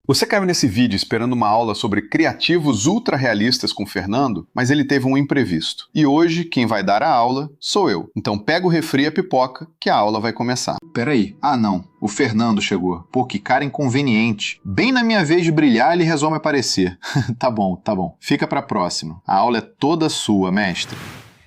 Você caiu nesse vídeo esperando uma aula sobre criativos ultra realistas com o Fernando, mas ele teve um imprevisto. E hoje quem vai dar a aula sou eu. Então pega o refri e a pipoca que a aula vai começar. Peraí, não, o Fernando chegou. Pô, que cara inconveniente. Bem na minha vez de brilhar ele resolve aparecer. Tá bom. Fica pra próxima. A aula é toda sua, mestre.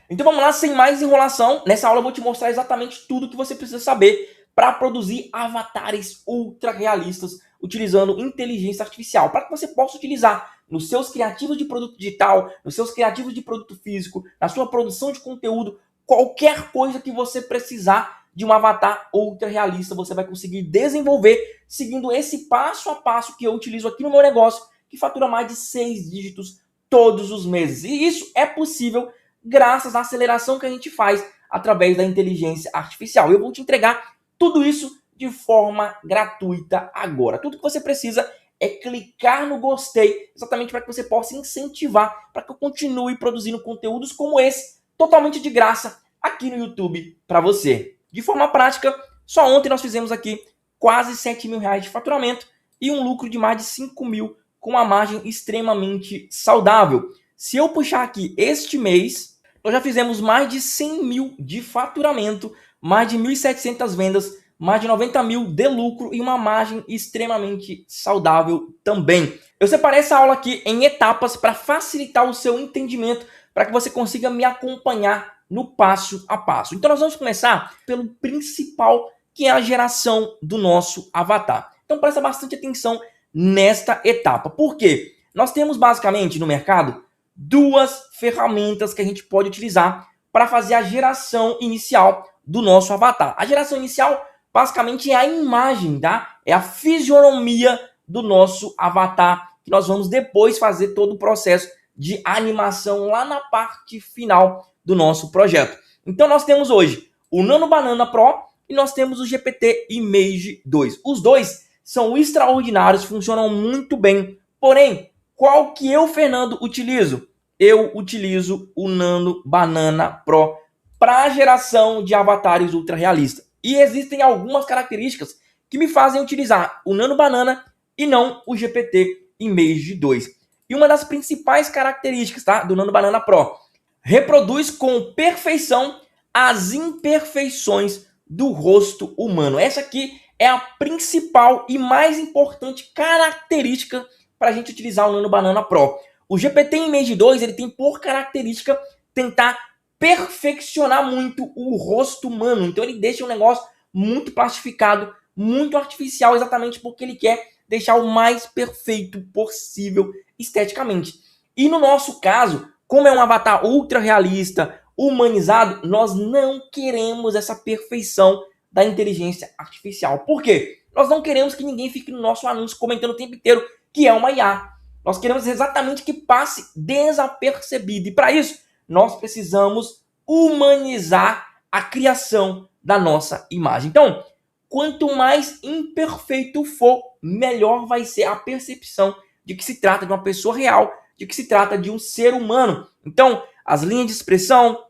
Então vamos lá, sem mais enrolação. Nessa aula eu vou te mostrar exatamente tudo que você precisa saber para produzir avatares ultra realistas utilizando inteligência artificial, para que você possa utilizar nos seus criativos de produto digital, nos seus criativos de produto físico, na sua produção de conteúdo, qualquer coisa que você precisar de um avatar ultra realista, você vai conseguir desenvolver seguindo esse passo a passo que eu utilizo aqui no meu negócio, que fatura mais de 6 dígitos todos os meses. E isso é possível graças à aceleração que a gente faz através da inteligência artificial. Eu vou te entregar tudo isso de forma gratuita agora. Tudo que você precisa é clicar no gostei, exatamente para que você possa incentivar, para que eu continue produzindo conteúdos como esse, totalmente de graça, aqui no YouTube para você. De forma prática, só ontem nós fizemos aqui quase 7 mil reais de faturamento e um lucro de mais de 5 mil com uma margem extremamente saudável. Se eu puxar aqui este mês, nós já fizemos mais de 100 mil de faturamento, mais de 1.700 vendas, mais de 90 mil de lucro e uma margem extremamente saudável também. Eu separei essa aula aqui em etapas para facilitar o seu entendimento, para que você consiga me acompanhar no passo a passo. Então nós vamos começar pelo principal, que é a geração do nosso avatar. Então presta bastante atenção nesta etapa. Por quê? Nós temos basicamente no mercado duas ferramentas que a gente pode utilizar para fazer a geração inicial do nosso avatar. A geração inicial basicamente é a imagem, tá? É a fisionomia do nosso avatar, que nós vamos depois fazer todo o processo de animação lá na parte final do nosso projeto. Então nós temos hoje o Nano Banana Pro e nós temos o GPT Image 2. Os dois são extraordinários, funcionam muito bem. Porém, qual que eu, Fernando, utilizo? Eu utilizo o Nano Banana Pro para a geração de avatares ultra realistas. E existem algumas características que me fazem utilizar o Nano Banana e não o GPT Image 2. E uma das principais características, tá, do Nano Banana Pro, reproduz com perfeição as imperfeições do rosto humano. Essa aqui é a principal e mais importante característica para a gente utilizar o Nano Banana Pro. O GPT Image 2 ele tem por característica tentar perfeccionar muito o rosto humano. Então ele deixa um negócio muito plastificado, muito artificial, exatamente porque ele quer deixar o mais perfeito possível esteticamente. E no nosso caso, como é um avatar ultra realista, humanizado, nós não queremos essa perfeição da inteligência artificial. Por quê? Nós não queremos que ninguém fique no nosso anúncio comentando o tempo inteiro que é uma IA. Nós queremos exatamente que passe desapercebido. E para isso, nós precisamos humanizar a criação da nossa imagem. Então, quanto mais imperfeito for, melhor vai ser a percepção de que se trata de uma pessoa real, de que se trata de um ser humano. Então, as linhas de expressão,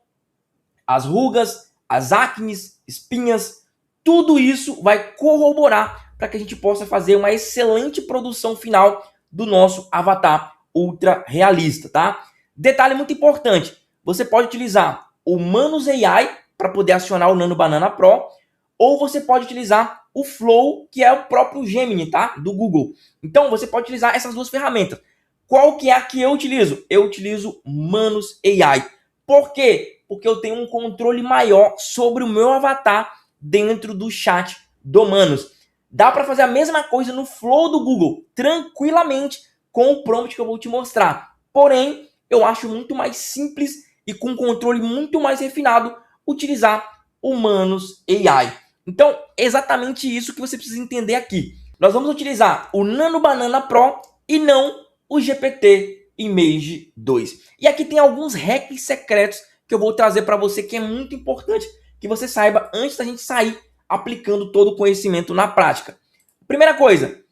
as rugas, as acnes, espinhas, tudo isso vai corroborar para que a gente possa fazer uma excelente produção final do nosso avatar ultra realista, tá? Detalhe muito importante, você pode utilizar o Manus AI para poder acionar o Nano Banana Pro, ou você pode utilizar o Flow, que é o próprio Gemini, tá? Do Google. Então você pode utilizar essas duas ferramentas. Qual que é a que eu utilizo? Eu utilizo Manus AI. Por quê? Porque eu tenho um controle maior sobre o meu avatar dentro do chat do Manus. Dá para fazer a mesma coisa no Flow do Google, tranquilamente, com o prompt que eu vou te mostrar. Porém, eu acho muito mais simples e com um controle muito mais refinado utilizar o Manus AI. Então, exatamente isso que você precisa entender aqui. Nós vamos utilizar o Nano Banana Pro e não o GPT Image 2. E aqui tem alguns hacks secretos que eu vou trazer para você que é muito importante que você saiba antes da gente sair aplicando todo o conhecimento na prática. Primeira coisa,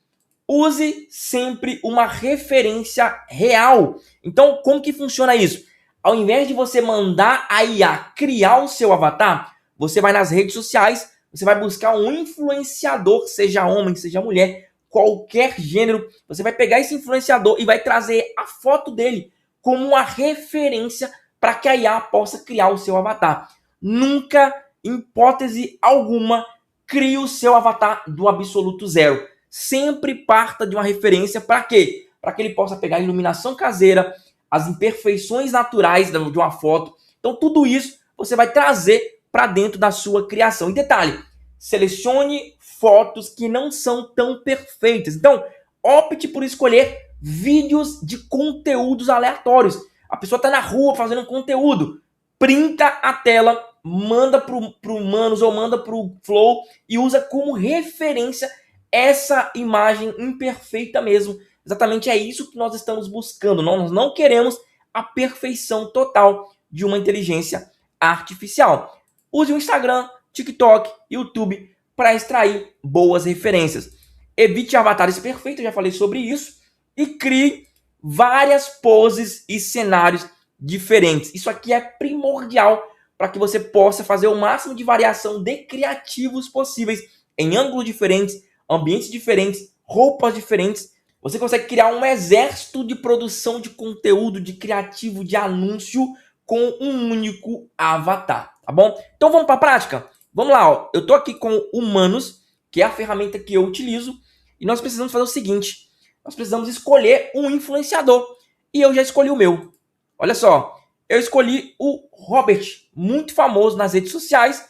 use sempre uma referência real. Então, como que funciona isso? Ao invés de você mandar a IA criar o seu avatar, você vai nas redes sociais, você vai buscar um influenciador, seja homem, seja mulher, qualquer gênero. Você vai pegar esse influenciador e vai trazer a foto dele como uma referência para que a IA possa criar o seu avatar. Nunca, em hipótese alguma, crie o seu avatar do absoluto zero. Sempre parta de uma referência para quê? Para que ele possa pegar a iluminação caseira, as imperfeições naturais de uma foto. Então, tudo isso você vai trazer para dentro da sua criação. E detalhe, selecione fotos que não são tão perfeitas. Então, opte por escolher vídeos de conteúdos aleatórios. A pessoa está na rua fazendo um conteúdo, printa a tela, manda pro Manos ou manda pro Flow e usa como referência essa imagem imperfeita mesmo. Exatamente é isso que nós estamos buscando. Nós não queremos a perfeição total de uma inteligência artificial. Use o Instagram, TikTok, YouTube para extrair boas referências. Evite avatares perfeitos, já falei sobre isso. E crie várias poses e cenários diferentes. Isso aqui é primordial para que você possa fazer o máximo de variação de criativos possíveis em ângulos diferentes, ambientes diferentes, roupas diferentes. Você consegue criar um exército de produção de conteúdo, de criativo, de anúncio com um único avatar, tá bom? Então vamos para a prática? Vamos lá, ó. Eu tô aqui com o Manos, que é a ferramenta que eu utilizo, e nós precisamos fazer o seguinte: nós precisamos escolher um influenciador, e eu já escolhi o meu. Olha só, eu escolhi o Robert, muito famoso nas redes sociais,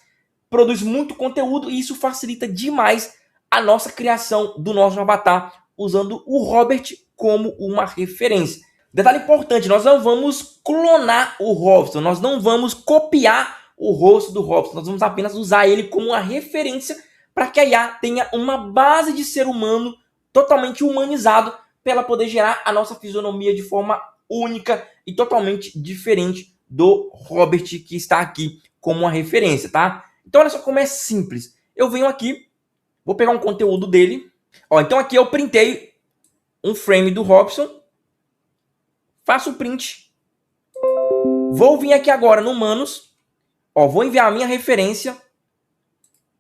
produz muito conteúdo, e isso facilita demais a nossa criação do nosso avatar, usando o Robert como uma referência. Detalhe importante, nós não vamos clonar o Robson, nós não vamos copiar o rosto do Robson, nós vamos apenas usar ele como uma referência para que a IA tenha uma base de ser humano totalmente humanizado para ela poder gerar a nossa fisionomia de forma única e totalmente diferente do Robert que está aqui como uma referência, tá? Então olha só como é simples. Eu venho aqui, vou pegar um conteúdo dele. Ó, então aqui eu printei um frame do Robson. Faço o print. Vou vir aqui agora no Manos. Ó, vou enviar a minha referência.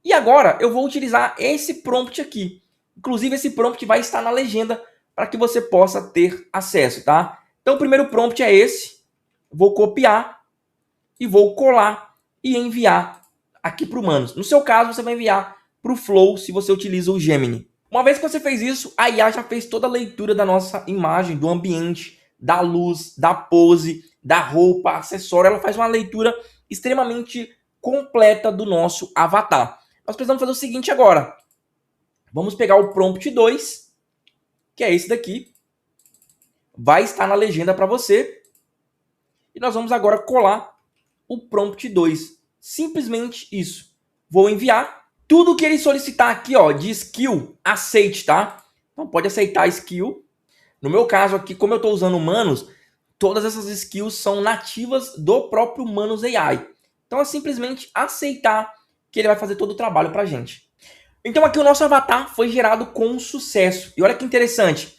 E agora eu vou utilizar esse prompt aqui. Inclusive esse prompt vai estar na legenda para que você possa ter acesso, tá? Então o primeiro prompt é esse. Vou copiar e vou colar e enviar aqui para o Manos. No seu caso, você vai enviar para o Flow se você utiliza o Gemini. Uma vez que você fez isso, a IA já fez toda a leitura da nossa imagem, do ambiente, da luz, da pose, da roupa, acessório. Ela faz uma leitura extremamente completa do nosso avatar. Nós precisamos fazer o seguinte agora. Vamos pegar o prompt 2, que é esse daqui. Vai estar na legenda para você. E nós vamos agora colar o prompt 2. Simplesmente isso. Vou enviar. Tudo que ele solicitar aqui, ó, de skill, aceite, tá? Então pode aceitar a skill. No meu caso aqui, como eu estou usando o Manos, todas essas skills são nativas do próprio Manos AI. Então é simplesmente aceitar que ele vai fazer todo o trabalho para a gente. Então aqui o nosso avatar foi gerado com sucesso. E olha que interessante.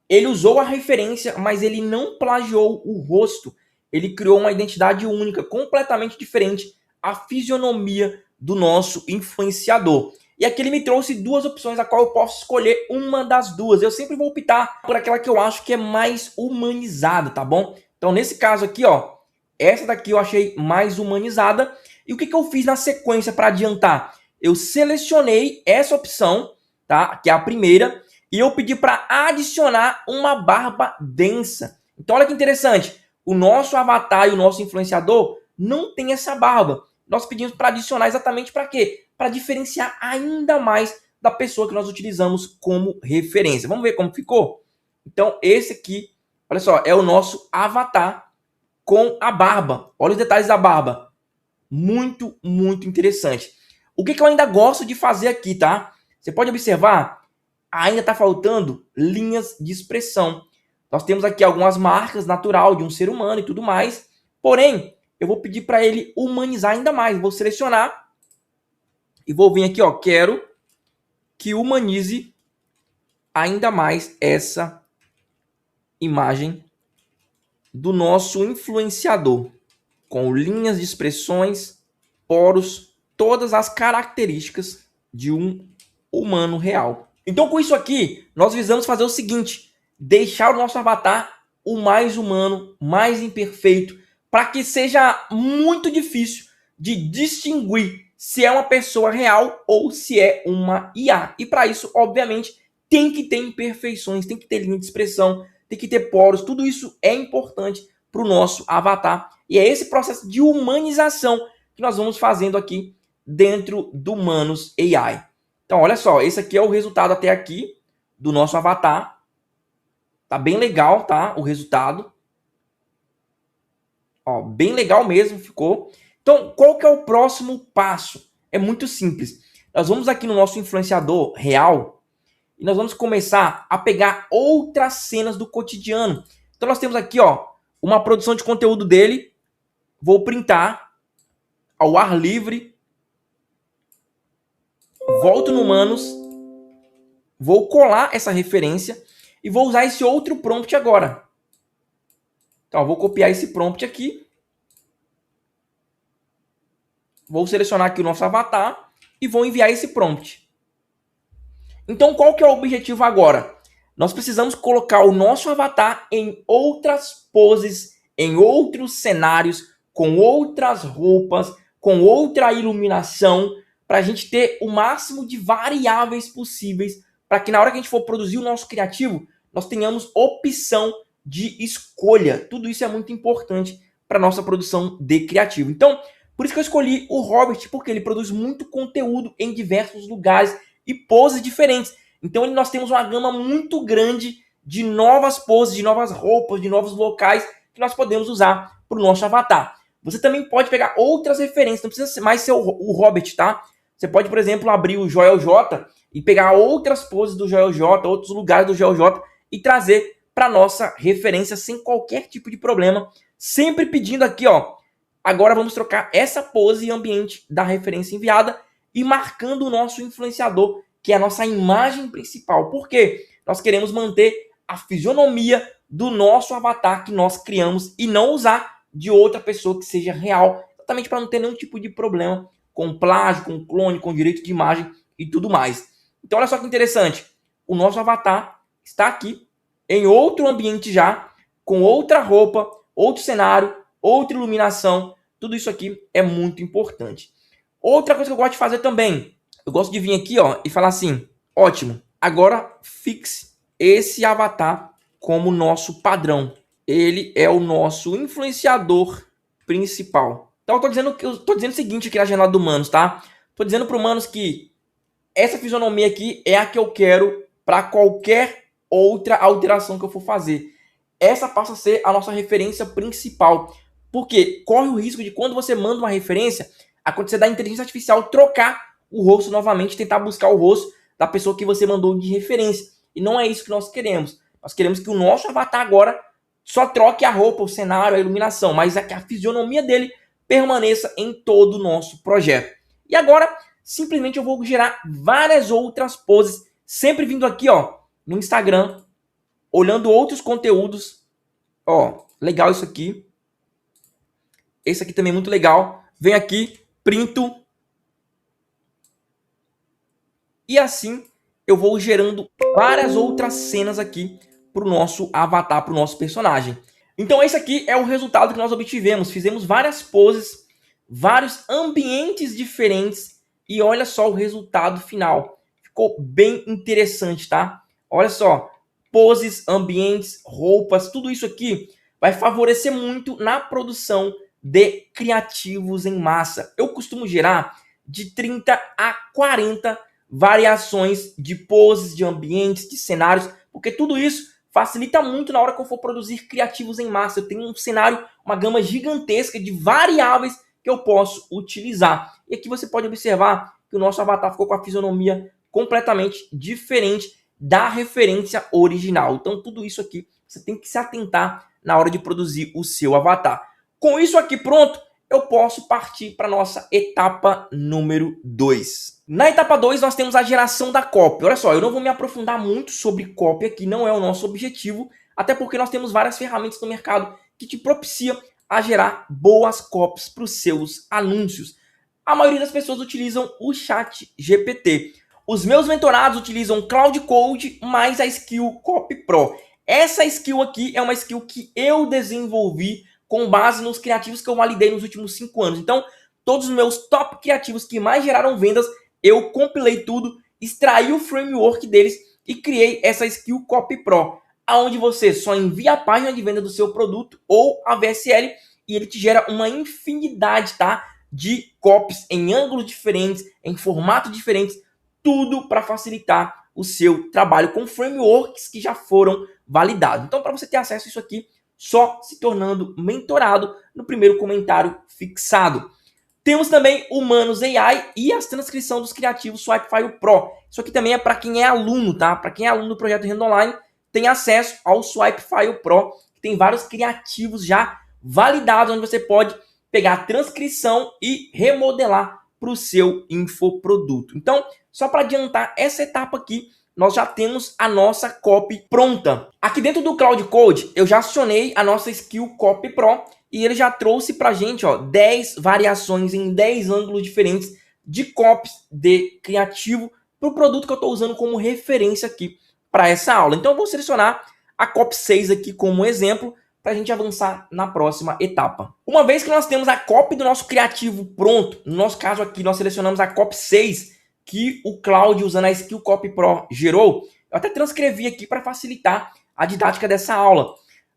Ele usou a referência, mas ele não plagiou o rosto. Ele criou uma identidade única, completamente diferente, a fisionomia do nosso influenciador. E aqui ele me trouxe duas opções, a qual eu posso escolher uma das duas. Eu sempre vou optar por aquela que eu acho que é mais humanizada, tá bom? Então nesse caso aqui, ó, essa daqui eu achei mais humanizada. E o que eu fiz na sequência para adiantar? Eu selecionei essa opção, tá? Que é a primeira, e eu pedi para adicionar uma barba densa. Então olha que interessante, o nosso avatar e o nosso influenciador não tem essa barba. Nós pedimos para adicionar exatamente para quê? Para diferenciar ainda mais da pessoa que nós utilizamos como referência. Vamos ver como ficou? Então esse aqui, olha só, é o nosso avatar com a barba. Olha os detalhes da barba. Muito, muito interessante. O que eu ainda gosto de fazer aqui, tá? Você pode observar, ainda está faltando linhas de expressão. Nós temos aqui algumas marcas natural de um ser humano e tudo mais. Porém, eu vou pedir para ele humanizar ainda mais. Vou selecionar e vou vir aqui, ó. Quero que humanize ainda mais essa imagem do nosso influenciador, com linhas de expressões, poros, todas as características de um humano real. Então, com isso aqui, nós visamos fazer o seguinte: deixar o nosso avatar o mais humano, mais imperfeito, para que seja muito difícil de distinguir se é uma pessoa real ou se é uma IA. E para isso, obviamente, tem que ter imperfeições, tem que ter linha de expressão, tem que ter poros, tudo isso é importante para o nosso avatar. E é esse processo de humanização que nós vamos fazendo aqui dentro do Manus AI. Então, olha só, esse aqui é o resultado até aqui do nosso avatar. Tá bem legal, tá? O resultado. Ó, bem legal mesmo ficou. Então, qual que é o próximo passo? É muito simples. Nós vamos aqui no nosso influenciador real e nós vamos começar a pegar outras cenas do cotidiano. Então, nós temos aqui, ó, uma produção de conteúdo dele. Vou printar ao ar livre. Volto no Manus. Vou colar essa referência e vou usar esse outro prompt agora. Então, eu vou copiar esse prompt aqui. Vou selecionar aqui o nosso avatar e vou enviar esse prompt. Então, qual que é o objetivo agora? Nós precisamos colocar o nosso avatar em outras poses, em outros cenários, com outras roupas, com outra iluminação, para a gente ter o máximo de variáveis possíveis, para que na hora que a gente for produzir o nosso criativo, nós tenhamos opção de escolha. Tudo isso é muito importante para a nossa produção de criativo. Então, por isso que eu escolhi o Robert, porque ele produz muito conteúdo em diversos lugares e poses diferentes. Então nós temos uma gama muito grande de novas poses, de novas roupas, de novos locais que nós podemos usar para o nosso avatar. Você também pode pegar outras referências, não precisa mais ser o Robert, tá? Você pode, por exemplo, abrir o Joel J e pegar outras poses do Joel J, outros lugares do Joel J e trazer para nossa referência sem qualquer tipo de problema. Sempre pedindo aqui, ó, agora vamos trocar essa pose e ambiente da referência enviada e marcando o nosso influenciador, que é a nossa imagem principal. Por quê? Nós queremos manter a fisionomia do nosso avatar que nós criamos e não usar de outra pessoa que seja real, exatamente para não ter nenhum tipo de problema com plágio, com clone, com direito de imagem e tudo mais. Então olha só que interessante, o nosso avatar está aqui em outro ambiente já, com outra roupa, outro cenário, outra iluminação. Tudo isso aqui é muito importante. Outra coisa que eu gosto de fazer também, eu gosto de vir aqui, ó, e falar assim, ótimo, agora fixe esse avatar como nosso padrão. Ele é o nosso influenciador principal. Então eu tô dizendo o seguinte aqui na janela do Manus, tá? Tô dizendo pro Manus que essa fisionomia aqui é a que eu quero para qualquer outra alteração que eu for fazer. Essa passa a ser a nossa referência principal. Porque corre o risco de quando você manda uma referência, acontecer da inteligência artificial trocar o rosto novamente, tentar buscar o rosto da pessoa que você mandou de referência. E não é isso que nós queremos. Nós queremos que o nosso avatar agora só troque a roupa, o cenário, a iluminação, mas é que a fisionomia dele permaneça em todo o nosso projeto. E agora, simplesmente eu vou gerar várias outras poses, sempre vindo aqui, ó, no Instagram, olhando outros conteúdos. Ó, legal isso aqui. Esse aqui também é muito legal. Venho aqui, printo. E assim eu vou gerando várias outras cenas aqui para o nosso avatar, para o nosso personagem. Então esse aqui é o resultado que nós obtivemos. Fizemos várias poses, vários ambientes diferentes e olha só o resultado final. Ficou bem interessante, tá? Olha só, poses, ambientes, roupas, tudo isso aqui vai favorecer muito na produção de criativos em massa. Eu costumo gerar de 30 a 40 variações de poses, de ambientes, de cenários, porque tudo isso facilita muito na hora que eu for produzir criativos em massa. Eu tenho um cenário, uma gama gigantesca de variáveis que eu posso utilizar. E aqui você pode observar que o nosso avatar ficou com a fisionomia completamente diferente da referência original. Então tudo isso aqui você tem que se atentar na hora de produzir o seu avatar. Com isso aqui pronto, eu posso partir para a nossa etapa número 2. Na etapa 2, nós temos a geração da copy. Olha só, eu não vou me aprofundar muito sobre copy aqui, não é o nosso objetivo, até porque nós temos várias ferramentas no mercado que te propiciam a gerar boas copies para os seus anúncios. A maioria das pessoas utilizam o Chat GPT. os meus mentorados utilizam Cloud Code mais a skill Copy Pro. Essa skill aqui é uma skill que eu desenvolvi com base nos criativos que eu validei nos últimos 5 anos. Então, todos os meus top criativos que mais geraram vendas, eu compilei tudo, extraí o framework deles e criei essa skill Copy Pro, onde você só envia a página de venda do seu produto ou a VSL e ele te gera uma infinidade, tá, de copies em ângulos diferentes, em formatos diferentes, tudo para facilitar o seu trabalho com frameworks que já foram validados. Então, para você ter acesso a isso aqui, só se tornando mentorado no primeiro comentário fixado. Temos também o Manus AI e a transcrição dos criativos Swipefile Pro. Isso aqui também é para quem é aluno, tá? Para quem é aluno do projeto Renda Online, tem acesso ao Swipefile Pro, que tem vários criativos já validados, onde você pode pegar a transcrição e remodelar para o seu infoproduto. Então, só para adiantar essa etapa aqui, nós já temos a nossa copy pronta. Aqui dentro do Cloud Code, eu já acionei a nossa skill Copy Pro e ele já trouxe para a gente 10 variações em 10 ângulos diferentes de copies de criativo para o produto que eu estou usando como referência aqui para essa aula. Então, eu vou selecionar a copy 6 aqui como exemplo para a gente avançar na próxima etapa. Uma vez que nós temos a copy do nosso criativo pronto, no nosso caso aqui nós selecionamos a copy 6, que o Cláudio, usando a Skill Copy Pro, gerou, eu até transcrevi aqui para facilitar a didática dessa aula.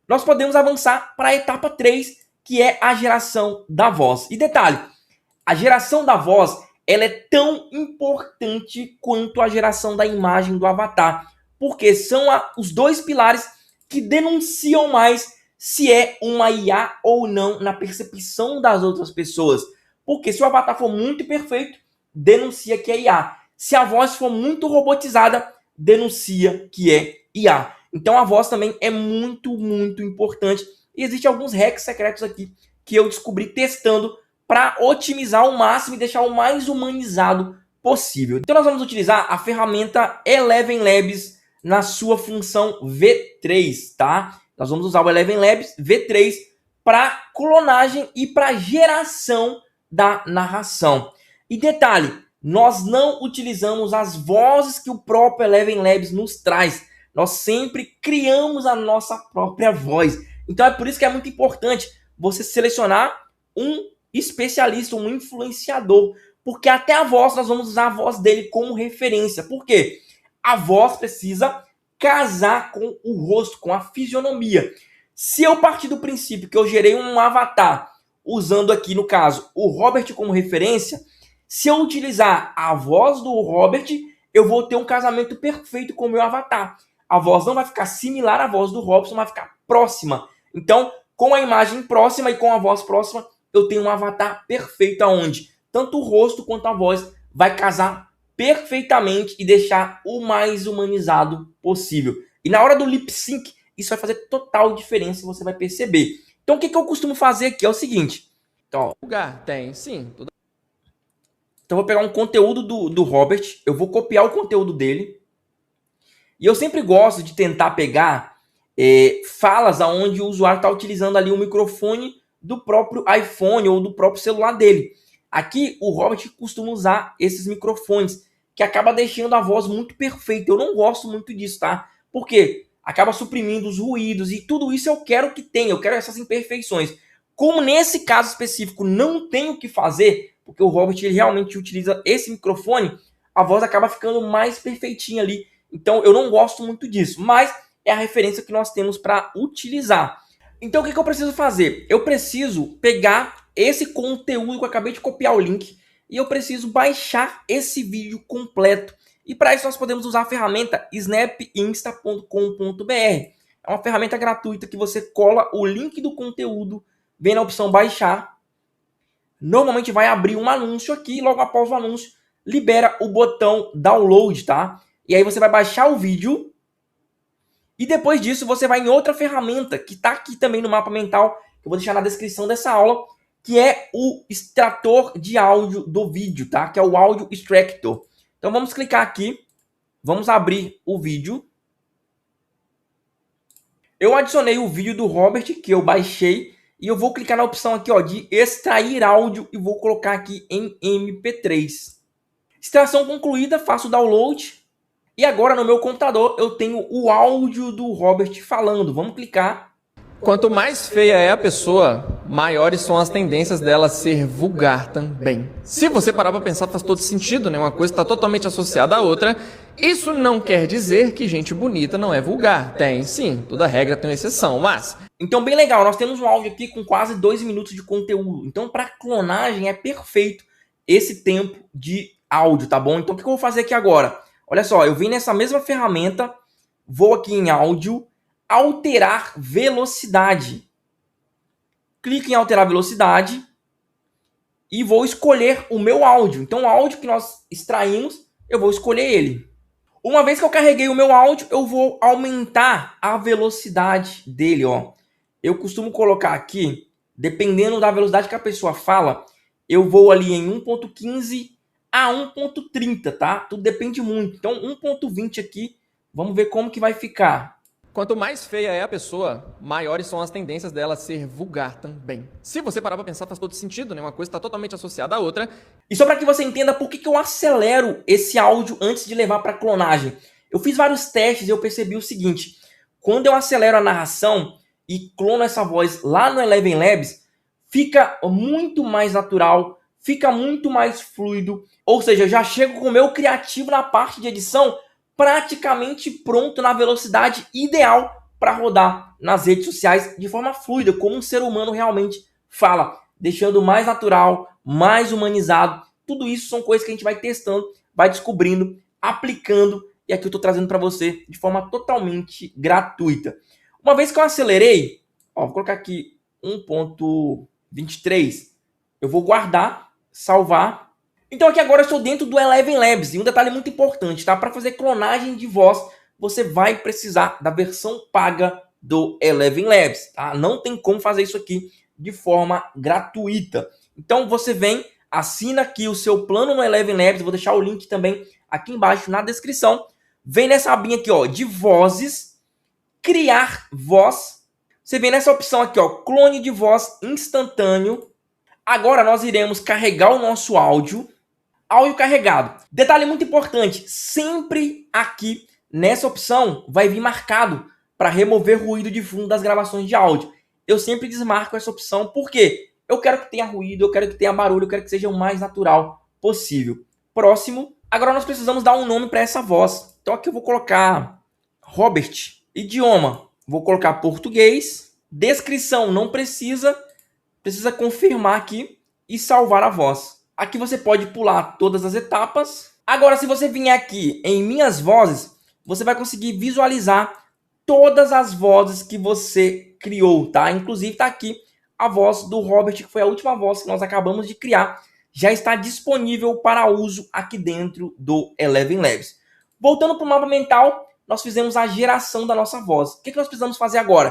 Nós podemos avançar para a etapa 3, que é a geração da voz. E detalhe, a geração da voz ela é tão importante quanto a geração da imagem do avatar, porque são os dois pilares que denunciam mais se é uma IA ou não na percepção das outras pessoas. Porque se o avatar for muito perfeito, denuncia que é IA. Se a voz for muito robotizada, denuncia que é IA. Então a voz também é muito, muito importante. E existem alguns hacks secretos aqui que eu descobri testando para otimizar ao máximo e deixar o mais humanizado possível. Então nós vamos utilizar a ferramenta Eleven Labs na sua função V3, tá? Nós vamos usar o Eleven Labs V3 para clonagem e para geração da narração. E detalhe, nós não utilizamos as vozes que o próprio Eleven Labs nos traz. Nós sempre criamos a nossa própria voz. Então é por isso que é muito importante você selecionar um especialista, um influenciador. Porque até a voz, nós vamos usar a voz dele como referência. Por quê? A voz precisa casar com o rosto, com a fisionomia. Se eu partir do princípio que eu gerei um avatar, usando aqui, no caso, o Robert como referência, se eu utilizar a voz do Robert, eu vou ter um casamento perfeito com o meu avatar. A voz não vai ficar similar à voz do Robson, vai ficar próxima. Então, com a imagem próxima e com a voz próxima, eu tenho um avatar perfeito onde tanto o rosto quanto a voz vai casar perfeitamente e deixar o mais humanizado possível. E na hora do lip sync, isso vai fazer total diferença, você vai perceber. Então, o que eu costumo fazer aqui é o seguinte. Então, Lugar tem, sim. Então, eu vou pegar um conteúdo do Robert, eu vou copiar o conteúdo dele. E eu sempre gosto de tentar pegar falas onde o usuário está utilizando ali o microfone do próprio iPhone ou do próprio celular dele. Aqui, o Robert costuma usar esses microfones, que acaba deixando a voz muito perfeita. Eu não gosto muito disso, tá? Porque acaba suprimindo os ruídos e tudo isso eu quero que tenha, eu quero essas imperfeições. Como nesse caso específico não tem o que fazer, porque o Robert ele realmente utiliza esse microfone, a voz acaba ficando mais perfeitinha ali. Então eu não gosto muito disso, mas é a referência que nós temos para utilizar. Então o que eu preciso fazer? Eu preciso pegar esse conteúdo que eu acabei de copiar o link e eu preciso baixar esse vídeo completo. E para isso nós podemos usar a ferramenta snapinsta.com.br. É uma ferramenta gratuita que você cola o link do conteúdo, vem na opção baixar. Normalmente vai abrir um anúncio aqui, logo após o anúncio libera o botão download, tá? E aí você vai baixar o vídeo e depois disso você vai em outra ferramenta que está aqui também no mapa mental, que eu vou deixar na descrição dessa aula, que é o extrator de áudio do vídeo, tá? Que é o Audio Extractor. Então vamos clicar aqui, vamos abrir o vídeo. Eu adicionei o vídeo do Robert que eu baixei e eu vou clicar na opção aqui, ó, de extrair áudio e vou colocar aqui em MP3. Extração concluída, faço o download. E agora no meu computador eu tenho o áudio do Robert falando. Vamos clicar. Quanto mais feia é a pessoa, maiores são as tendências dela ser vulgar também. Se você parar para pensar, faz todo sentido, né? Uma coisa está totalmente associada à outra. Isso não quer dizer que gente bonita não é vulgar. Tem, sim. Toda regra tem uma exceção, mas... Então, bem legal. Nós temos um áudio aqui com quase 2 minutos de conteúdo. Então, para clonagem é perfeito esse tempo de áudio, tá bom? Então, o que eu vou fazer aqui agora? Olha só, eu vim nessa mesma ferramenta, vou aqui em áudio, alterar velocidade. Clique em alterar velocidade e vou escolher o meu áudio. Então, o áudio que nós extraímos, eu vou escolher ele. Uma vez que eu carreguei o meu áudio, eu vou aumentar a velocidade dele, ó. Eu costumo colocar aqui, dependendo da velocidade que a pessoa fala, eu vou ali em 1.15 a 1.30, tá? Tudo depende muito. Então, 1.20 aqui, vamos ver como que vai ficar. Quanto mais feia é a pessoa, maiores são as tendências dela ser vulgar também. Se você parar para pensar, faz todo sentido, né? Uma coisa está totalmente associada à outra. E só para que você entenda por que eu acelero esse áudio antes de levar para clonagem. Eu fiz vários testes e eu percebi o seguinte. Quando eu acelero a narração e clono essa voz lá no Eleven Labs, fica muito mais natural, fica muito mais fluido. Ou seja, eu já chego com o meu criativo na parte de edição praticamente pronto na velocidade ideal para rodar nas redes sociais de forma fluida, como um ser humano realmente fala, deixando mais natural, mais humanizado. Tudo isso são coisas que a gente vai testando, vai descobrindo, aplicando, e aqui eu estou trazendo para você de forma totalmente gratuita. Uma vez que eu acelerei, ó, vou colocar aqui 1.23, eu vou guardar, salvar. Então aqui agora eu estou dentro do Eleven Labs, e um detalhe muito importante, tá? Para fazer clonagem de voz, você vai precisar da versão paga do Eleven Labs, tá? Não tem como fazer isso aqui de forma gratuita. Então você vem, assina aqui o seu plano no Eleven Labs, vou deixar o link também aqui embaixo na descrição. Vem nessa abinha aqui, ó, de vozes, criar voz. Você vem nessa opção aqui, ó, clone de voz instantâneo. Agora nós iremos carregar o nosso áudio carregado. Detalhe muito importante, sempre aqui nessa opção vai vir marcado para remover ruído de fundo das gravações de áudio. Eu sempre desmarco essa opção porque eu quero que tenha ruído, eu quero que tenha barulho, eu quero que seja o mais natural possível. Próximo. Agora nós precisamos dar um nome para essa voz. Então aqui eu vou colocar Robert. Idioma, vou colocar português. Descrição, não precisa confirmar aqui e salvar a voz. Aqui você pode pular todas as etapas. Agora, se você vier aqui em minhas vozes, você vai conseguir visualizar todas as vozes que você criou, tá? Inclusive tá aqui a voz do Robert, que foi a última voz que nós acabamos de criar. Já está disponível para uso aqui dentro do Eleven Labs. Voltando para o mapa mental, nós fizemos a geração da nossa voz. O que nós precisamos fazer agora?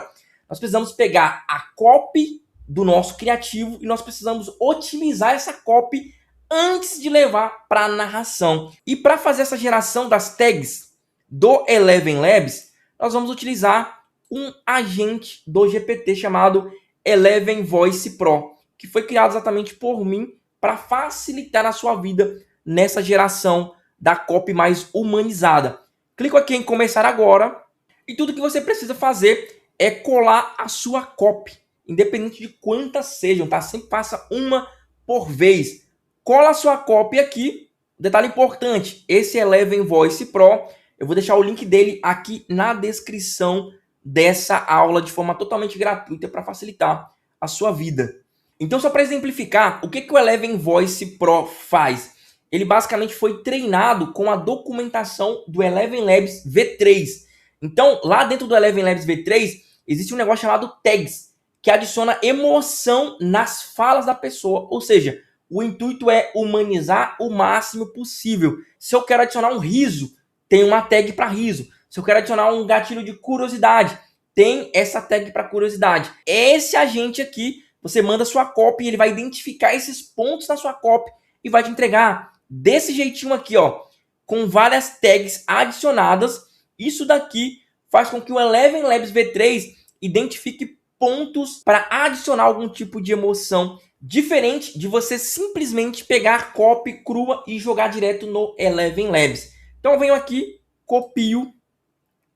Nós precisamos pegar a copy do nosso criativo e nós precisamos otimizar essa copy antes de levar para a narração. E para fazer essa geração das tags do Eleven Labs, nós vamos utilizar um agente do GPT chamado Eleven Voice Pro, que foi criado exatamente por mim para facilitar a sua vida nessa geração da copy mais humanizada. Clico aqui em começar agora e tudo que você precisa fazer é colar a sua copy. Independente de quantas sejam, tá? Sempre passa uma por vez. Cola a sua cópia aqui. Detalhe importante, esse Eleven Voice Pro, eu vou deixar o link dele aqui na descrição dessa aula de forma totalmente gratuita para facilitar a sua vida. Então, só para exemplificar, o que o Eleven Voice Pro faz? Ele basicamente foi treinado com a documentação do Eleven Labs V3. Então, lá dentro do Eleven Labs V3, existe um negócio chamado tags, que adiciona emoção nas falas da pessoa. Ou seja, o intuito é humanizar o máximo possível. Se eu quero adicionar um riso, tem uma tag para riso. Se eu quero adicionar um gatilho de curiosidade, tem essa tag para curiosidade. Esse agente aqui, você manda sua copy e ele vai identificar esses pontos na sua copy e vai te entregar desse jeitinho aqui, ó, com várias tags adicionadas. Isso daqui faz com que o Eleven Labs V3 identifique pontos para adicionar algum tipo de emoção Diferente de você simplesmente pegar copy crua e jogar direto no Eleven Labs. Então eu venho aqui, copio,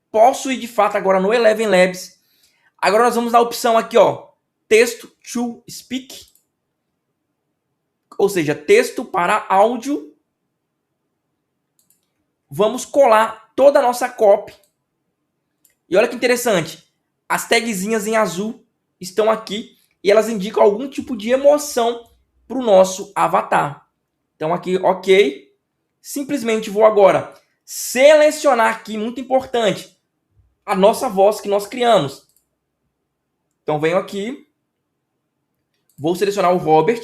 posso ir de fato agora no Eleven Labs. Agora nós vamos dar a opção aqui, ó, texto to speak, ou seja, texto para áudio. Vamos colar toda a nossa copy. E olha que interessante, as tagzinhas em azul estão aqui e elas indicam algum tipo de emoção para o nosso avatar. Então aqui, ok. Simplesmente vou agora selecionar aqui, muito importante, a nossa voz que nós criamos. Então venho aqui, vou selecionar o Robert.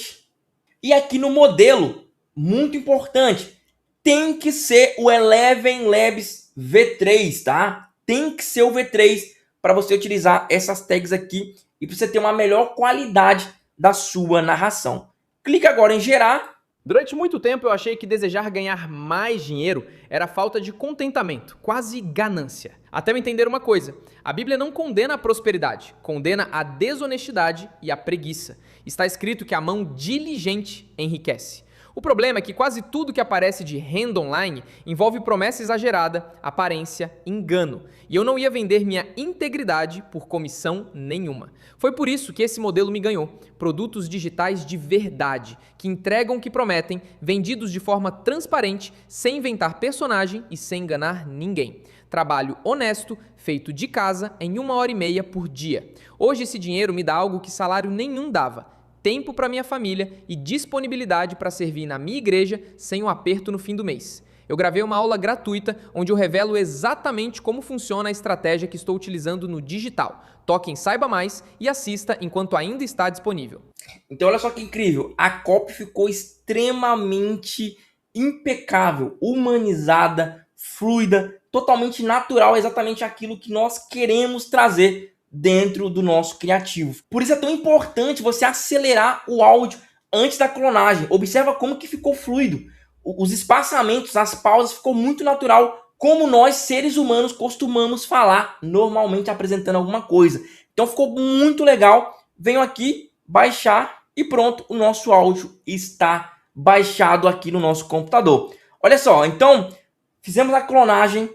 E aqui no modelo, muito importante, tem que ser o Eleven Labs V3, tá? Tem que ser o V3 para você utilizar essas tags aqui e para você ter uma melhor qualidade da sua narração. Clica agora em gerar. Durante muito tempo eu achei que desejar ganhar mais dinheiro era falta de contentamento, quase ganância. Até eu entender uma coisa, a Bíblia não condena a prosperidade, condena a desonestidade e a preguiça. Está escrito que a mão diligente enriquece. O problema é que quase tudo que aparece de renda online envolve promessa exagerada, aparência, engano. E eu não ia vender minha integridade por comissão nenhuma. Foi por isso que esse modelo me ganhou. Produtos digitais de verdade, que entregam o que prometem, vendidos de forma transparente, sem inventar personagem e sem enganar ninguém. Trabalho honesto, feito de casa, em 1h30 por dia. Hoje esse dinheiro me dá algo que salário nenhum dava. Tempo para minha família e disponibilidade para servir na minha igreja sem um aperto no fim do mês. Eu gravei uma aula gratuita onde eu revelo exatamente como funciona a estratégia que estou utilizando no digital. Toque em Saiba Mais e assista enquanto ainda está disponível. Então olha só que incrível, a copy ficou extremamente impecável, humanizada, fluida, totalmente natural, exatamente aquilo que nós queremos trazer dentro do nosso criativo. Por isso é tão importante você acelerar o áudio antes da clonagem. Observa como que ficou fluido. Os espaçamentos, as pausas, ficou muito natural, como nós, seres humanos, costumamos falar normalmente apresentando alguma coisa. Então ficou muito legal. Venho aqui, baixar e pronto, o nosso áudio está baixado aqui no nosso computador. Olha só, então fizemos a clonagem,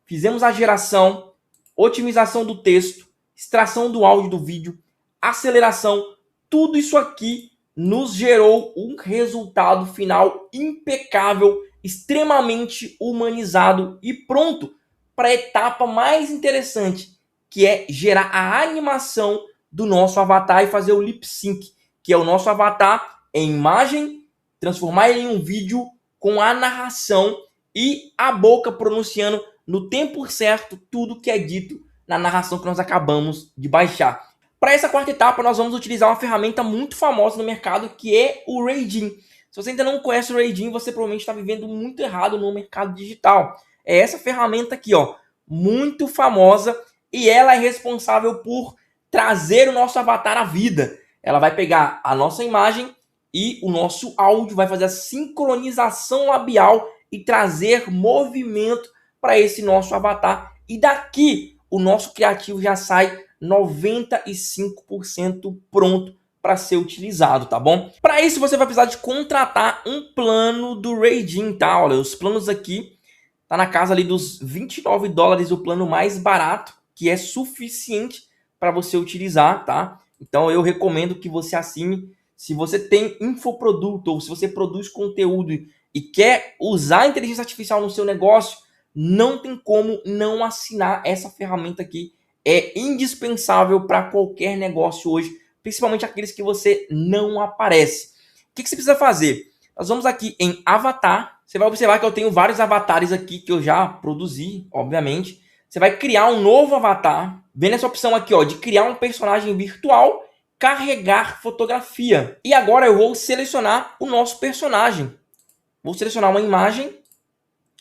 fizemos a geração, otimização do texto, extração do áudio do vídeo, aceleração, tudo isso aqui nos gerou um resultado final impecável, extremamente humanizado e pronto para a etapa mais interessante, que é gerar a animação do nosso avatar e fazer o lip sync, que é o nosso avatar em imagem, transformar ele em um vídeo com a narração e a boca pronunciando no tempo certo tudo que é dito na narração que nós acabamos de baixar. Para essa quarta etapa, nós vamos utilizar uma ferramenta muito famosa no mercado, que é o Raidin. Se você ainda não conhece o Raidin, você provavelmente está vivendo muito errado no mercado digital. É essa ferramenta aqui, ó, muito famosa, e ela é responsável por trazer o nosso avatar à vida. Ela vai pegar a nossa imagem e o nosso áudio, vai fazer a sincronização labial e trazer movimento para esse nosso avatar. E daqui o nosso criativo já sai 95% pronto para ser utilizado, tá bom? Para isso você vai precisar de contratar um plano do Raidin, tá? Olha, os planos aqui tá na casa ali dos $29 o plano mais barato, que é suficiente para você utilizar, tá? Então eu recomendo que você assine. Se você tem infoproduto ou se você produz conteúdo e quer usar a inteligência artificial no seu negócio, não tem como não assinar essa ferramenta aqui. É indispensável para qualquer negócio hoje, principalmente aqueles que você não aparece. O que você precisa fazer? Nós vamos aqui em avatar. Você vai observar que eu tenho vários avatares aqui que eu já produzi, obviamente. Você vai criar um novo avatar. Vem nessa opção aqui, ó, de criar um personagem virtual, carregar fotografia. E agora eu vou selecionar o nosso personagem. Vou selecionar uma imagem,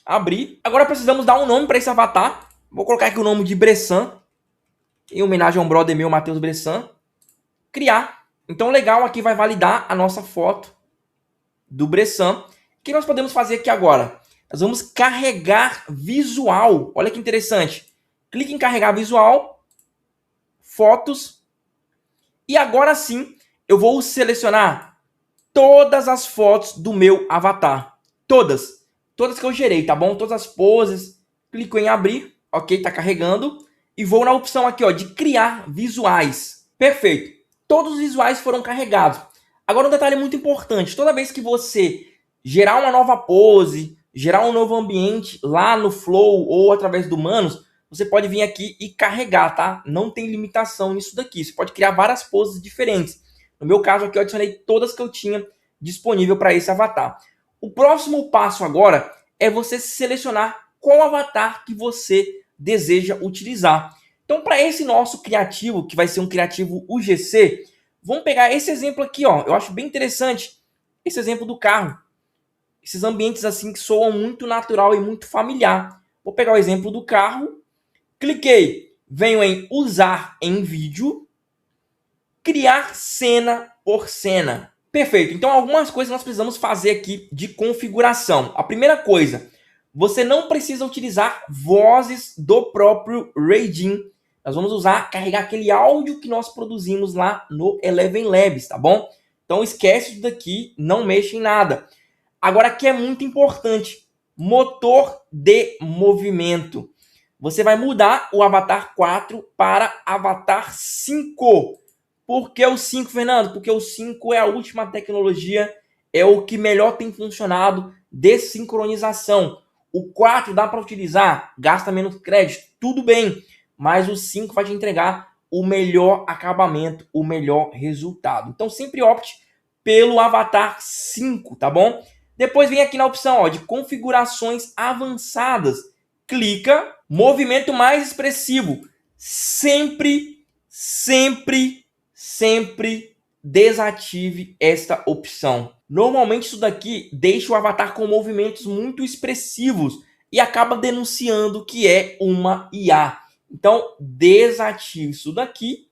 abrir. Agora precisamos dar um nome para esse avatar. Vou colocar aqui o nome de Bressan, em homenagem a um brother meu, Matheus Bressan. Criar. Então legal, aqui vai validar a nossa foto do Bressan. O que nós podemos fazer aqui agora? Nós vamos carregar visual. Olha que interessante. Clique em carregar visual, fotos. E agora sim, eu vou selecionar todas as fotos do meu avatar. Todas. Todas que eu gerei, tá bom? Todas as poses. Clico em abrir, ok? Tá carregando. E vou na opção aqui, ó, de criar visuais. Perfeito. Todos os visuais foram carregados. Agora um detalhe muito importante. Toda vez que você gerar uma nova pose, gerar um novo ambiente lá no Flow ou através do Manos, você pode vir aqui e carregar, tá? Não tem limitação nisso daqui. Você pode criar várias poses diferentes. No meu caso aqui, eu adicionei todas que eu tinha disponível para esse avatar. O próximo passo agora é você selecionar qual avatar que você deseja utilizar. Então, para esse nosso criativo, que vai ser um criativo UGC, vamos pegar esse exemplo aqui, ó. Eu acho bem interessante esse exemplo do carro. Esses ambientes assim que soam muito natural e muito familiar. Vou pegar o exemplo do carro. Cliquei, venho em usar em vídeo, criar cena por cena. Perfeito, então algumas coisas nós precisamos fazer aqui de configuração. A primeira coisa, você não precisa utilizar vozes do próprio Raidin. Nós vamos carregar aquele áudio que nós produzimos lá no Eleven Labs, tá bom? Então esquece isso daqui, não mexa em nada. Agora aqui é muito importante, motor de movimento. Você vai mudar o Avatar 4 para Avatar 5. Por que o 5, Fernando? Porque o 5 é a última tecnologia, é o que melhor tem funcionado de sincronização. O 4 dá para utilizar, gasta menos crédito, tudo bem. Mas o 5 vai te entregar o melhor acabamento, o melhor resultado. Então sempre opte pelo Avatar 5, tá bom? Depois vem aqui na opção, ó, de configurações avançadas. Clica, movimento mais expressivo. Sempre desative esta opção. Normalmente isso daqui deixa o avatar com movimentos muito expressivos e acaba denunciando que é uma IA. Então desative isso daqui.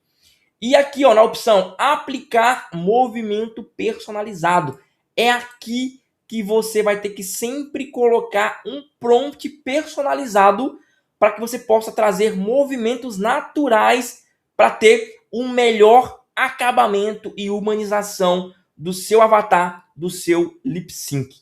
E aqui, ó, na opção aplicar movimento personalizado. É aqui que você vai ter que sempre colocar um prompt personalizado para que você possa trazer movimentos naturais para ter um melhor acabamento e humanização do seu avatar, do seu lip sync.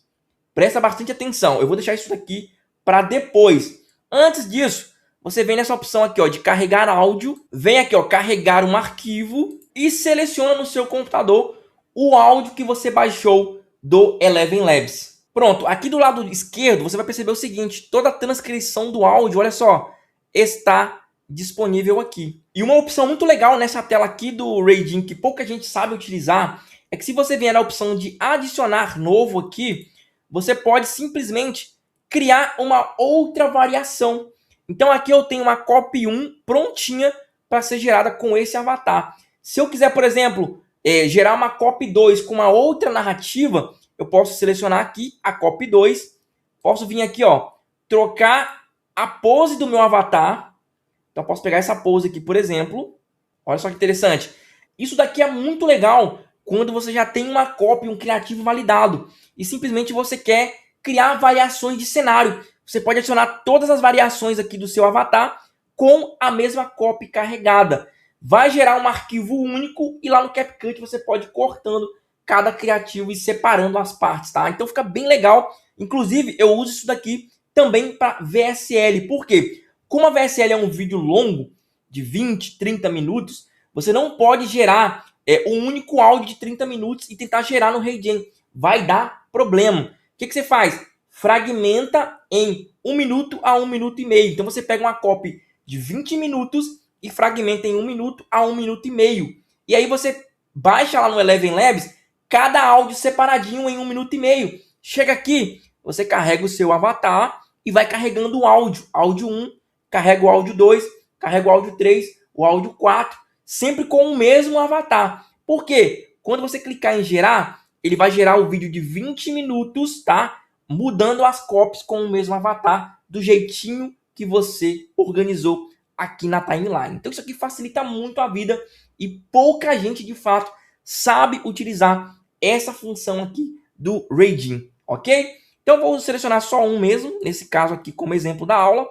Presta bastante atenção, eu vou deixar isso daqui para depois. Antes disso, você vem nessa opção aqui, ó, de carregar áudio, vem aqui, ó, carregar um arquivo e seleciona no seu computador o áudio que você baixou do Eleven Labs. Pronto, aqui do lado esquerdo você vai perceber o seguinte, toda a transcrição do áudio, olha só, está disponível aqui. E uma opção muito legal nessa tela aqui do Raidin, que pouca gente sabe utilizar, é que se você vier na opção de adicionar novo aqui, você pode simplesmente criar uma outra variação. Então aqui eu tenho uma copy 1 prontinha para ser gerada com esse avatar. Se eu quiser, por exemplo, gerar uma copy 2 com uma outra narrativa, eu posso selecionar aqui a copy 2, posso vir aqui, ó, trocar a pose do meu avatar. Então eu posso pegar essa pose aqui, por exemplo. Olha só que interessante. Isso daqui é muito legal quando você já tem uma copy, um criativo validado e simplesmente você quer criar variações de cenário. Você pode adicionar todas as variações aqui do seu avatar com a mesma copy carregada. Vai gerar um arquivo único e lá no CapCut você pode ir cortando cada criativo e separando as partes, tá? Então fica bem legal. Inclusive, eu uso isso daqui também para VSL. Por quê? Como a VSL é um vídeo longo, de 20, 30 minutos, você não pode gerar um único áudio de 30 minutos e tentar gerar no Raidin. Vai dar problema. O que você faz? Fragmenta em 1 minuto a 1 minuto e meio. Então você pega uma copy de 20 minutos e fragmenta em 1 minuto a 1 minuto e meio. E aí você baixa lá no Eleven Labs cada áudio separadinho em 1 minuto e meio. Chega aqui, você carrega o seu avatar e vai carregando o áudio. Áudio 1, carrega o áudio 2, carrega o áudio 3, o áudio 4, sempre com o mesmo avatar. Por quê? Quando você clicar em gerar, ele vai gerar o vídeo de 20 minutos, tá? Mudando as copies com o mesmo avatar, do jeitinho que você organizou aqui na timeline. Então isso aqui facilita muito a vida e pouca gente de fato sabe utilizar essa função aqui do Raidin, ok? Então eu vou selecionar só um mesmo, nesse caso aqui como exemplo da aula.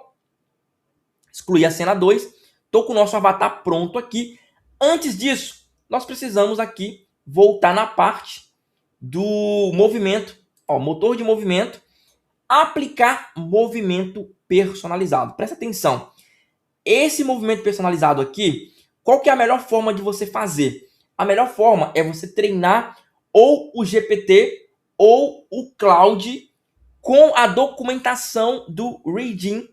Excluir a cena 2. Estou com o nosso avatar pronto aqui. Antes disso, nós precisamos aqui voltar na parte do movimento, ó, motor de movimento, aplicar movimento personalizado. Presta atenção. Esse movimento personalizado aqui, qual que é a melhor forma de você fazer? A melhor forma é você treinar ou o GPT ou o Claude com a documentação do Reading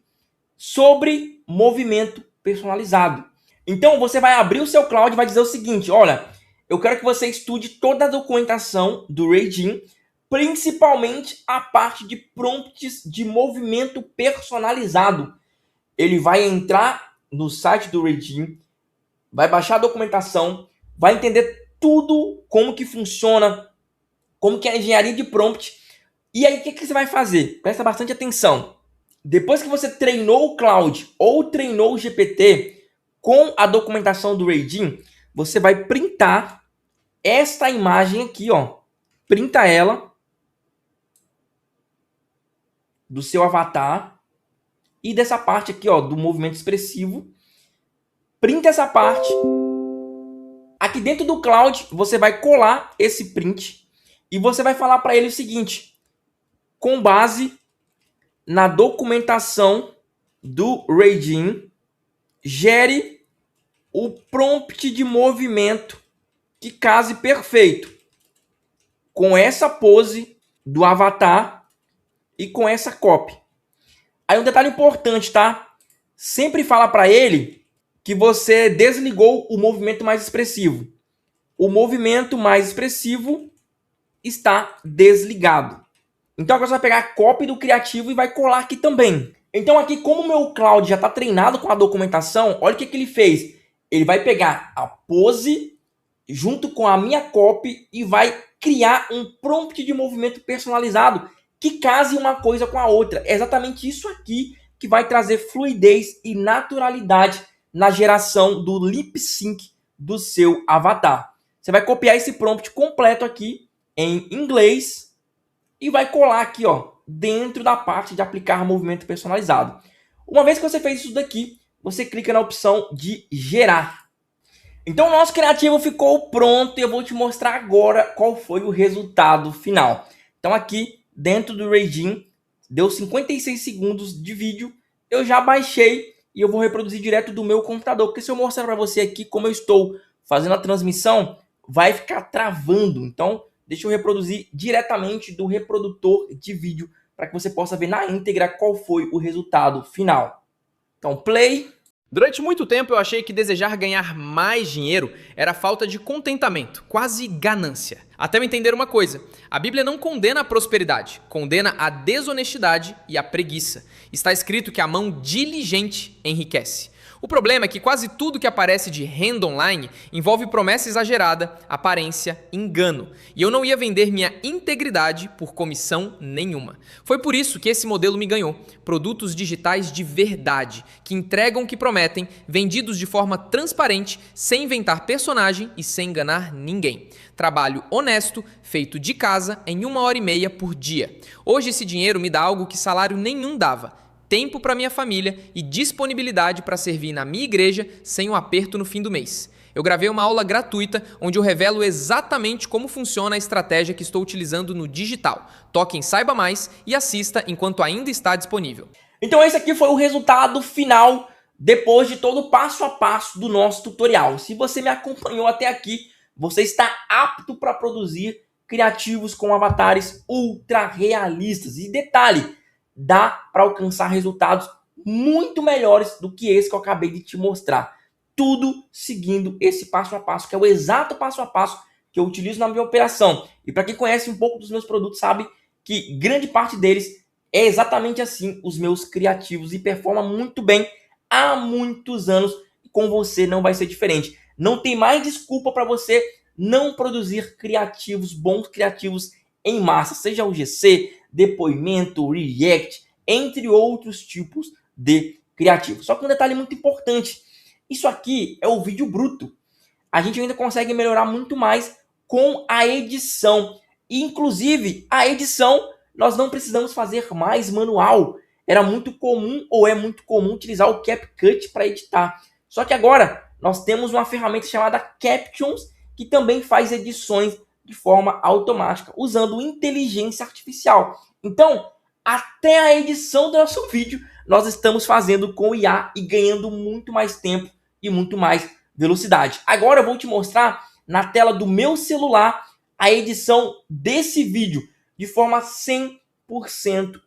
sobre movimento personalizado. Então você vai abrir o seu Claude e vai dizer o seguinte: olha, eu quero que você estude toda a documentação do Reading, principalmente a parte de prompts de movimento personalizado. Ele vai entrar no site do Reading, vai baixar a documentação, vai entender tudo, como que funciona, como que é a engenharia de prompt. E aí, o que você vai fazer? Presta bastante atenção. Depois que você treinou o Claude ou treinou o GPT com a documentação do Reading, você vai printar esta imagem aqui, ó. Printa ela do seu avatar e dessa parte aqui, ó, do movimento expressivo. Printa essa parte. Aqui dentro do Claude, você vai colar esse print e você vai falar para ele o seguinte: com base na documentação do Reading, gere o prompt de movimento que case perfeito com essa pose do avatar e com essa copy. Aí um detalhe importante, tá? Sempre fala para ele que você desligou o movimento mais expressivo. O movimento mais expressivo está desligado. Então agora você vai pegar a copy do criativo e vai colar aqui também. Então aqui, como o meu Claude já está treinado com a documentação, olha o que ele fez. Ele vai pegar a pose junto com a minha copy e vai criar um prompt de movimento personalizado que case uma coisa com a outra. É exatamente isso aqui que vai trazer fluidez e naturalidade na geração do lip sync do seu avatar. Você vai copiar esse prompt completo aqui em inglês e vai colar aqui, ó, dentro da parte de aplicar movimento personalizado. Uma vez que você fez isso daqui, você clica na opção de gerar. Então o nosso criativo ficou pronto e eu vou te mostrar agora qual foi o resultado final. Então aqui dentro do Reading, deu 56 segundos de vídeo, eu já baixei e eu vou reproduzir direto do meu computador, porque se eu mostrar para você aqui como eu estou fazendo a transmissão, vai ficar travando. Então deixa eu reproduzir diretamente do reprodutor de vídeo para que você possa ver na íntegra qual foi o resultado final. Então, play. Durante muito tempo eu achei que desejar ganhar mais dinheiro era falta de contentamento, quase ganância. Até eu entender uma coisa: a Bíblia não condena a prosperidade, condena a desonestidade e a preguiça. Está escrito que a mão diligente enriquece. O problema é que quase tudo que aparece de renda online envolve promessa exagerada, aparência, engano. E eu não ia vender minha integridade por comissão nenhuma. Foi por isso que esse modelo me ganhou. Produtos digitais de verdade, que entregam o que prometem, vendidos de forma transparente, sem inventar personagem e sem enganar ninguém. Trabalho honesto, feito de casa, em 1h30 por dia. Hoje esse dinheiro me dá algo que salário nenhum dava: tempo para minha família e disponibilidade para servir na minha igreja sem um aperto no fim do mês. Eu gravei uma aula gratuita onde eu revelo exatamente como funciona a estratégia que estou utilizando no digital. Toque em Saiba Mais e assista enquanto ainda está disponível. Então esse aqui foi o resultado final depois de todo o passo a passo do nosso tutorial. Se você me acompanhou até aqui, você está apto para produzir criativos com avatares ultra realistas. E detalhe, dá para alcançar resultados muito melhores do que esse que eu acabei de te mostrar. Tudo seguindo esse passo a passo, que é o exato passo a passo que eu utilizo na minha operação. E para quem conhece um pouco dos meus produtos, sabe que grande parte deles é exatamente assim, os meus criativos, e performa muito bem há muitos anos. E com você não vai ser diferente. Não tem mais desculpa para você não produzir criativos, bons criativos em massa, seja o GC, depoimento, React, entre outros tipos de criativos. Só que um detalhe muito importante: isso aqui é o vídeo bruto. A gente ainda consegue melhorar muito mais com a edição. E, inclusive, a edição nós não precisamos fazer mais manual. Era muito comum, ou é muito comum, utilizar o CapCut para editar. Só que agora nós temos uma ferramenta chamada Captions, que também faz edições de forma automática, usando inteligência artificial. Então, até a edição do nosso vídeo, nós estamos fazendo com IA e ganhando muito mais tempo e muito mais velocidade. Agora eu vou te mostrar na tela do meu celular a edição desse vídeo de forma 100%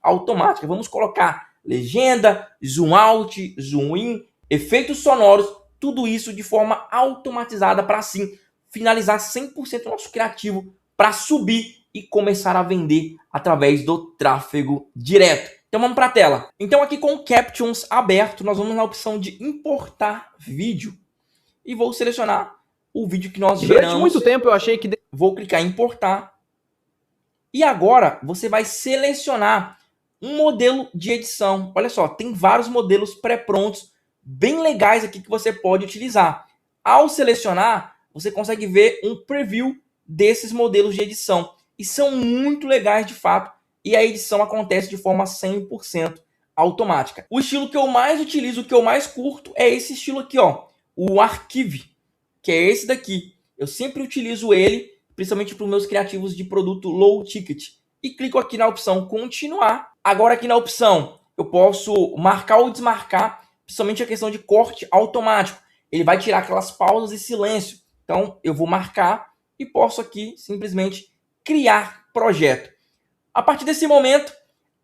automática. Vamos colocar legenda, zoom out, zoom in, efeitos sonoros, tudo isso de forma automatizada para assim finalizar 100% do nosso criativo para subir e começar a vender através do tráfego direto. Então vamos para a tela. Então aqui com o Captions aberto, nós vamos na opção de importar vídeo e vou selecionar o vídeo que nós geramos. Durante muito tempo eu achei que... Vou clicar em importar. E agora você vai selecionar um modelo de edição. Olha só, tem vários modelos pré-prontos, bem legais aqui que você pode utilizar. Ao selecionar, você consegue ver um preview desses modelos de edição. E são muito legais de fato. E a edição acontece de forma 100% automática. O estilo que eu mais utilizo, o que eu mais curto, é esse estilo aqui, ó. O Archive, que é esse daqui. Eu sempre utilizo ele, principalmente para os meus criativos de produto low ticket. E clico aqui na opção continuar. Agora aqui na opção eu posso marcar ou desmarcar, principalmente a questão de corte automático. Ele vai tirar aquelas pausas e silêncio. Então eu vou marcar e posso aqui simplesmente criar projeto. A partir desse momento,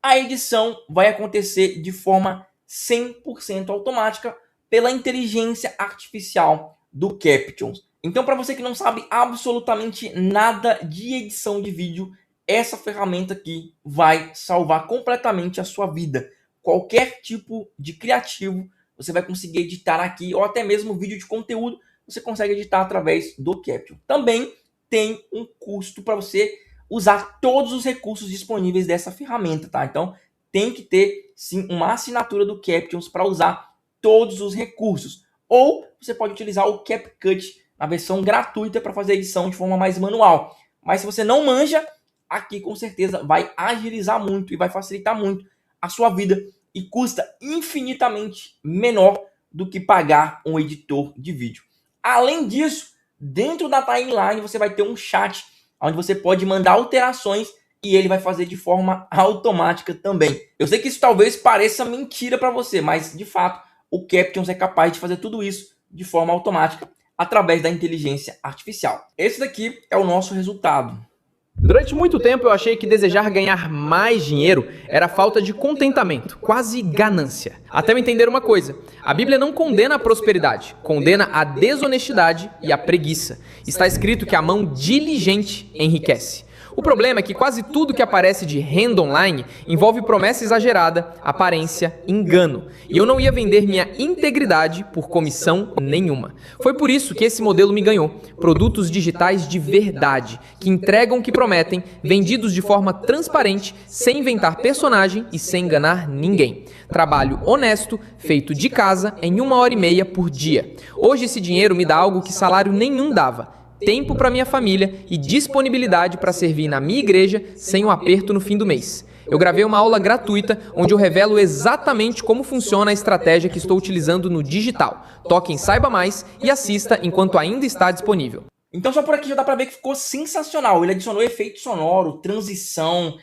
a edição vai acontecer de forma 100% automática pela inteligência artificial do Captions. Então, para você que não sabe absolutamente nada de edição de vídeo, essa ferramenta aqui vai salvar completamente a sua vida. Qualquer tipo de criativo, você vai conseguir editar aqui, ou até mesmo vídeo de conteúdo, você consegue editar através do Captions. Também tem um custo para você usar todos os recursos disponíveis dessa ferramenta, tá? Então, tem que ter, sim, uma assinatura do Captions para usar todos os recursos. Ou você pode utilizar o CapCut na versão gratuita para fazer a edição de forma mais manual. Mas se você não manja, aqui com certeza vai agilizar muito e vai facilitar muito a sua vida e custa infinitamente menor do que pagar um editor de vídeo. Além disso, dentro da timeline você vai ter um chat onde você pode mandar alterações e ele vai fazer de forma automática também. Eu sei que isso talvez pareça mentira para você, mas de fato o Captions é capaz de fazer tudo isso de forma automática através da inteligência artificial. Esse daqui é o nosso resultado. Durante muito tempo eu achei que desejar ganhar mais dinheiro era falta de contentamento, quase ganância. Até eu entender uma coisa, a Bíblia não condena a prosperidade, condena a desonestidade e a preguiça. Está escrito que a mão diligente enriquece. O problema é que quase tudo que aparece de renda online envolve promessa exagerada, aparência, engano. E eu não ia vender minha integridade por comissão nenhuma. Foi por isso que esse modelo me ganhou. Produtos digitais de verdade, que entregam o que prometem, vendidos de forma transparente, sem inventar personagem e sem enganar ninguém. Trabalho honesto, feito de casa, em 1h30 por dia. Hoje esse dinheiro me dá algo que salário nenhum dava. Tempo para minha família e disponibilidade para servir na minha igreja sem um aperto no fim do mês. Eu gravei uma aula gratuita onde eu revelo exatamente como funciona a estratégia que estou utilizando no digital. Toque em Saiba Mais e assista enquanto ainda está disponível. Então só por aqui já dá para ver que ficou sensacional. Ele adicionou efeito sonoro, transição,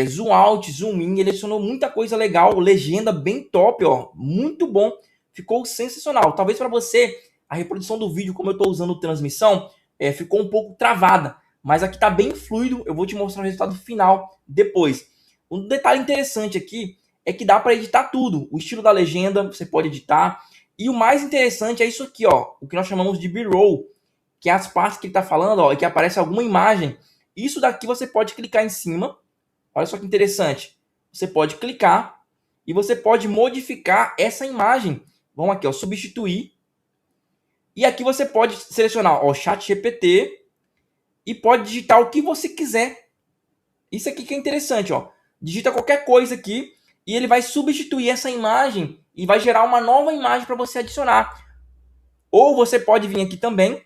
zoom out, zoom in, ele adicionou muita coisa legal, legenda bem top, ó, muito bom, ficou sensacional. Talvez para você a reprodução do vídeo, como eu estou usando transmissão, ficou um pouco travada, mas aqui está bem fluido. Eu vou te mostrar o resultado final depois. Um detalhe interessante aqui é que dá para editar tudo. O estilo da legenda você pode editar. E o mais interessante é isso aqui, ó, o que nós chamamos de B-roll, que é as partes que ele está falando, ó, e que aparece alguma imagem. Isso daqui você pode clicar em cima. Olha só que interessante. Você pode clicar e você pode modificar essa imagem. Vamos aqui, ó, substituir. E aqui você pode selecionar o ChatGPT e pode digitar o que você quiser. Isso aqui que é interessante, ó. Digita qualquer coisa aqui e ele vai substituir essa imagem e vai gerar uma nova imagem para você adicionar. Ou você pode vir aqui também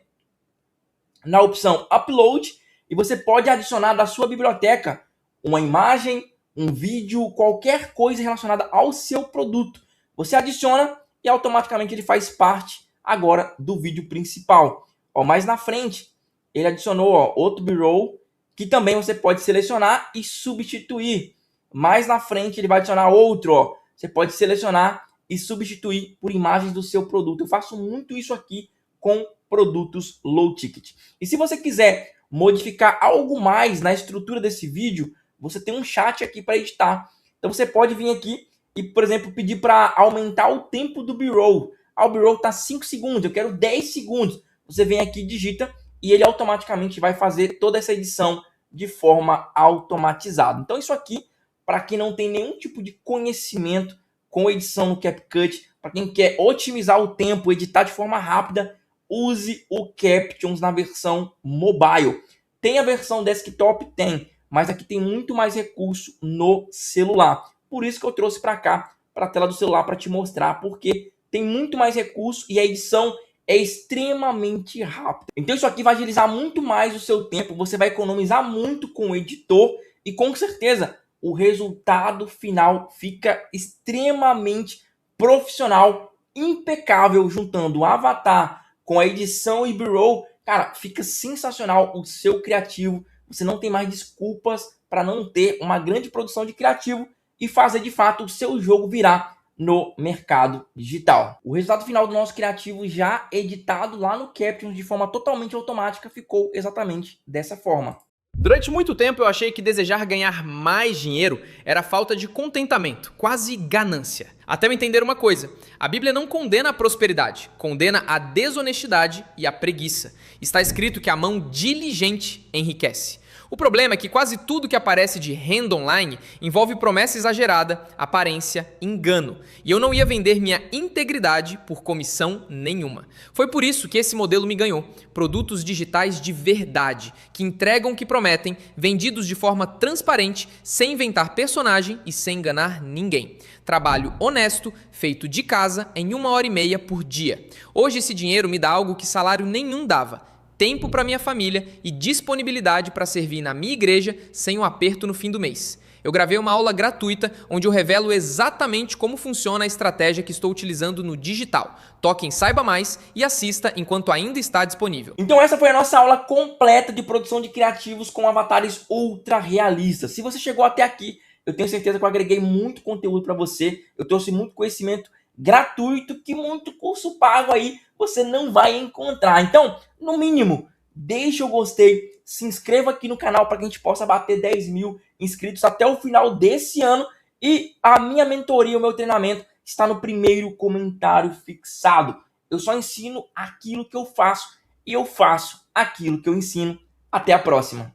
na opção Upload e você pode adicionar da sua biblioteca uma imagem, um vídeo, qualquer coisa relacionada ao seu produto. Você adiciona e automaticamente ele faz parte agora do vídeo principal. Ó, mais na frente ele adicionou outro B-roll que também você pode selecionar e substituir. Mais na frente ele vai adicionar outro, você pode selecionar e substituir por imagens do seu produto. Eu faço muito isso aqui com produtos low ticket. E se você quiser modificar algo mais na estrutura desse vídeo, você tem um chat aqui para editar. Então você pode vir aqui e, por exemplo, pedir para aumentar o tempo do B-roll. O B-roll está 5 segundos, eu quero 10 segundos. Você vem aqui, digita e ele automaticamente vai fazer toda essa edição de forma automatizada. Então isso aqui, para quem não tem nenhum tipo de conhecimento com edição no CapCut, para quem quer otimizar o tempo, editar de forma rápida, use o Captions na versão mobile. Tem a versão desktop? Tem, mas aqui tem muito mais recurso no celular. Por isso que eu trouxe para cá, para a tela do celular, para te mostrar, porque tem muito mais recurso e a edição é extremamente rápida. Então isso aqui vai agilizar muito mais o seu tempo, você vai economizar muito com o editor e com certeza o resultado final fica extremamente profissional, impecável, juntando o avatar com a edição e B-roll. Cara, fica sensacional o seu criativo. Você não tem mais desculpas para não ter uma grande produção de criativo e fazer de fato o seu jogo virar no mercado digital. O resultado final do nosso criativo já editado lá no Captions de forma totalmente automática ficou exatamente dessa forma. Durante muito tempo eu achei que desejar ganhar mais dinheiro era falta de contentamento, quase ganância. Até eu entender uma coisa, a Bíblia não condena a prosperidade, condena a desonestidade e a preguiça. Está escrito que a mão diligente enriquece. O problema é que quase tudo que aparece de renda online envolve promessa exagerada, aparência, engano. E eu não ia vender minha integridade por comissão nenhuma. Foi por isso que esse modelo me ganhou. Produtos digitais de verdade, que entregam o que prometem, vendidos de forma transparente, sem inventar personagem e sem enganar ninguém. Trabalho honesto, feito de casa, em 1h30 por dia. Hoje esse dinheiro me dá algo que salário nenhum dava. Tempo para minha família e disponibilidade para servir na minha igreja sem um aperto no fim do mês. Eu gravei uma aula gratuita onde eu revelo exatamente como funciona a estratégia que estou utilizando no digital. Toque em Saiba Mais e assista enquanto ainda está disponível. Então essa foi a nossa aula completa de produção de criativos com avatares ultra realistas. Se você chegou até aqui, eu tenho certeza que eu agreguei muito conteúdo para você. Eu trouxe muito conhecimento gratuito que muito curso pago aí você não vai encontrar. Então, no mínimo, deixa o gostei, se inscreva aqui no canal para que a gente possa bater 10 mil inscritos até o final desse ano. E a minha mentoria, o meu treinamento está no primeiro comentário fixado. Eu só ensino aquilo que eu faço e eu faço aquilo que eu ensino. Até a próxima.